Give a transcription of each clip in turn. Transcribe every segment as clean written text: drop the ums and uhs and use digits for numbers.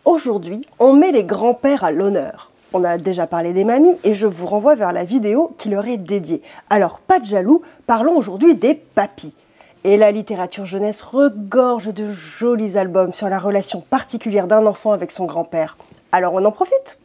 Aujourd'hui, on met les grands-pères à l'honneur. On a déjà parlé des mamies et je vous renvoie vers la vidéo qui leur est dédiée. Alors, pas de jaloux, parlons aujourd'hui des papis. Et la littérature jeunesse regorge de jolis albums sur la relation particulière d'un enfant avec son grand-père. Alors on en profite!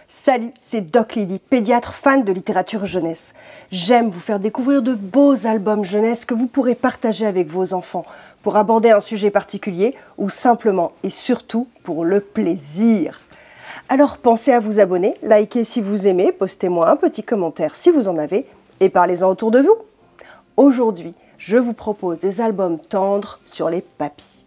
Salut, c'est Doc Lily, pédiatre fan de littérature jeunesse. J'aime vous faire découvrir de beaux albums jeunesse que vous pourrez partager avec vos enfants pour aborder un sujet particulier ou simplement et surtout pour le plaisir. Alors pensez à vous abonner, likez si vous aimez, postez-moi un petit commentaire si vous en avez et parlez-en autour de vous. Aujourd'hui, je vous propose des albums tendres sur les papis.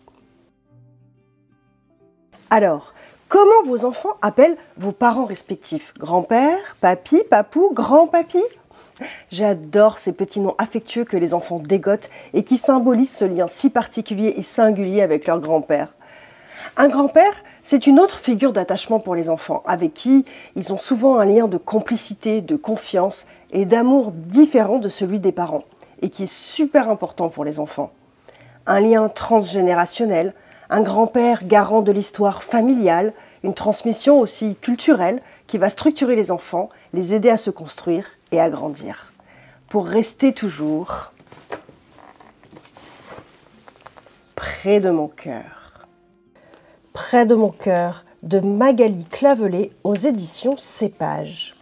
Alors, comment vos enfants appellent vos parents respectifs? Grand-père, papy, papou, grand-papy? J'adore ces petits noms affectueux que les enfants dégotent et qui symbolisent ce lien si particulier et singulier avec leur grand-père. Un grand-père, c'est une autre figure d'attachement pour les enfants, avec qui ils ont souvent un lien de complicité, de confiance et d'amour différent de celui des parents, et qui est super important pour les enfants. Un lien transgénérationnel, un grand-père garant de l'histoire familiale, une transmission aussi culturelle qui va structurer les enfants, les aider à se construire et à grandir. Pour rester toujours près de mon cœur. Près de mon cœur de Magali Clavelet aux éditions Cépage.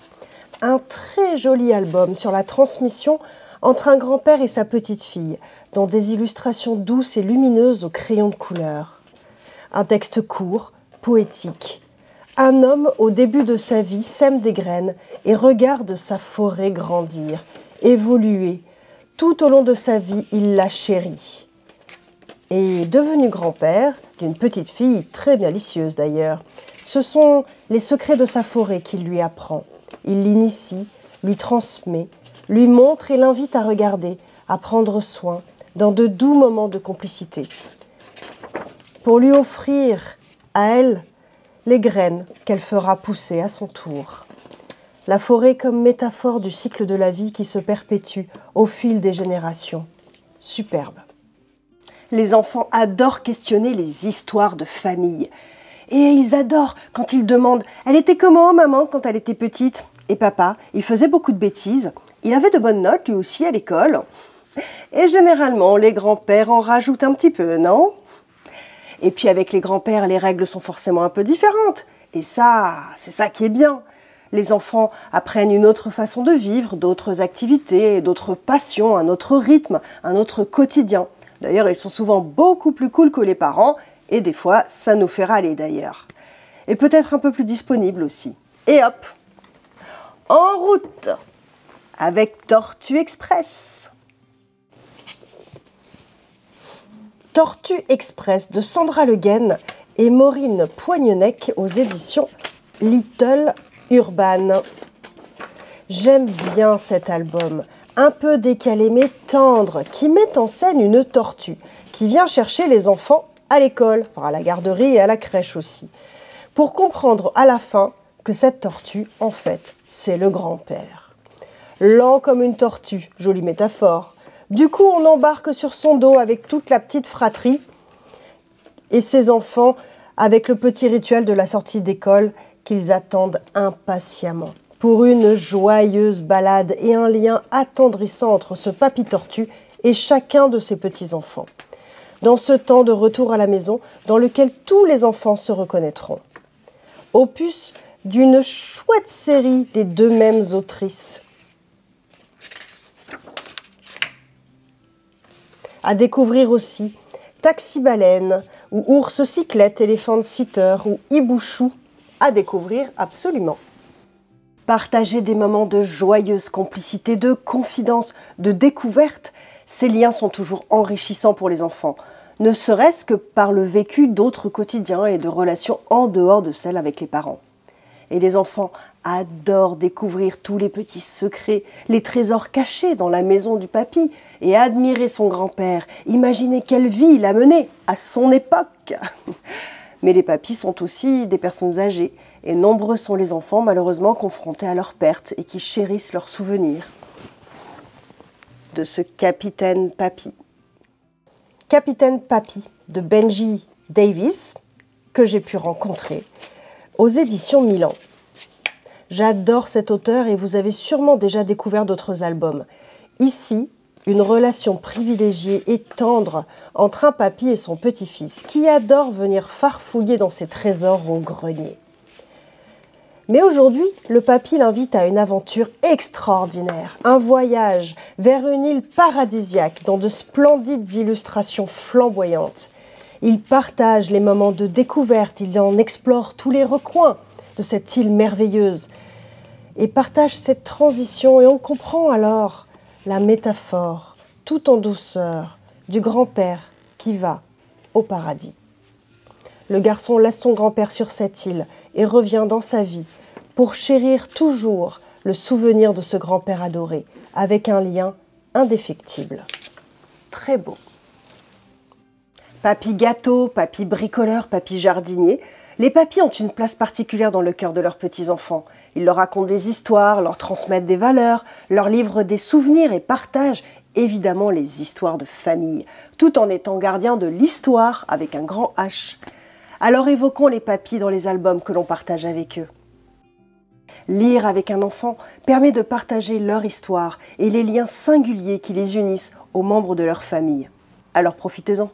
Un très joli album sur la transmission entre un grand-père et sa petite-fille, dans des illustrations douces et lumineuses au crayon de couleur. Un texte court, poétique. Un homme, au début de sa vie, sème des graines et regarde sa forêt grandir, évoluer. Tout au long de sa vie, il la chérit. Et devenu grand-père, d'une petite fille très malicieuse d'ailleurs, ce sont les secrets de sa forêt qu'il lui apprend. Il l'initie, lui transmet, lui montre et l'invite à regarder, à prendre soin, dans de doux moments de complicité. Pour lui offrir, à elle, les graines qu'elle fera pousser à son tour. La forêt comme métaphore du cycle de la vie qui se perpétue au fil des générations. Superbe. Les enfants adorent questionner les histoires de famille. Et ils adorent quand ils demandent « Elle était comment, maman, quand elle était petite ?» Et papa, il faisait beaucoup de bêtises. Il avait de bonnes notes, lui aussi, à l'école. Et généralement, les grands-pères en rajoutent un petit peu, non ? Et puis avec les grands-pères, les règles sont forcément un peu différentes. Et ça, c'est ça qui est bien. Les enfants apprennent une autre façon de vivre, d'autres activités, d'autres passions, un autre rythme, un autre quotidien. D'ailleurs, ils sont souvent beaucoup plus cool que les parents, et des fois, ça nous fait râler d'ailleurs. Et peut-être un peu plus disponibles aussi. Et hop, en route avec Tortue Express. Tortue Express de Sandra Le Guen et Maureen Poignenec aux éditions Little Urban. J'aime bien cet album, un peu décalé mais tendre, qui met en scène une tortue qui vient chercher les enfants à l'école, enfin à la garderie et à la crèche aussi, pour comprendre à la fin que cette tortue, en fait, c'est le grand-père. Lent comme une tortue, jolie métaphore. Du coup, on embarque sur son dos avec toute la petite fratrie et ses enfants avec le petit rituel de la sortie d'école qu'ils attendent impatiemment. Pour une joyeuse balade et un lien attendrissant entre ce papy tortue et chacun de ses petits-enfants. Dans ce temps de retour à la maison dans lequel tous les enfants se reconnaîtront. Opus d'une chouette série des deux mêmes autrices. À découvrir aussi Taxi Baleine, ou Ours Cyclette, Elephant Sitter, ou Hibou-Chou, à découvrir absolument. Partager des moments de joyeuse complicité, de confidence, de découverte, ces liens sont toujours enrichissants pour les enfants, ne serait-ce que par le vécu d'autres quotidiens et de relations en dehors de celles avec les parents. Et les enfants adorent découvrir tous les petits secrets, les trésors cachés dans la maison du papy et admirer son grand-père, imaginer quelle vie il a menée à son époque. Mais les papys sont aussi des personnes âgées et nombreux sont les enfants malheureusement confrontés à leur perte et qui chérissent leurs souvenirs de ce capitaine papy. Capitaine Papy de Benji Davis, que j'ai pu rencontrer aux éditions Milan. J'adore cet auteur et vous avez sûrement déjà découvert d'autres albums. Ici, une relation privilégiée et tendre entre un papy et son petit-fils qui adore venir farfouiller dans ses trésors au grenier. Mais aujourd'hui, le papy l'invite à une aventure extraordinaire, un voyage vers une île paradisiaque dans de splendides illustrations flamboyantes. Il partage les moments de découverte, il en explore tous les recoins de cette île merveilleuse et partage cette transition et on comprend alors la métaphore, tout en douceur, du grand-père qui va au paradis. Le garçon laisse son grand-père sur cette île et revient dans sa vie pour chérir toujours le souvenir de ce grand-père adoré, avec un lien indéfectible. Très beau. Papy gâteau, papy bricoleur, papy jardinier, les papys ont une place particulière dans le cœur de leurs petits-enfants. Ils leur racontent des histoires, leur transmettent des valeurs, leur livrent des souvenirs et partagent évidemment les histoires de famille, tout en étant gardiens de l'histoire avec un grand H. Alors évoquons les papys dans les albums que l'on partage avec eux. Lire avec un enfant permet de partager leur histoire et les liens singuliers qui les unissent aux membres de leur famille. Alors profitez-en.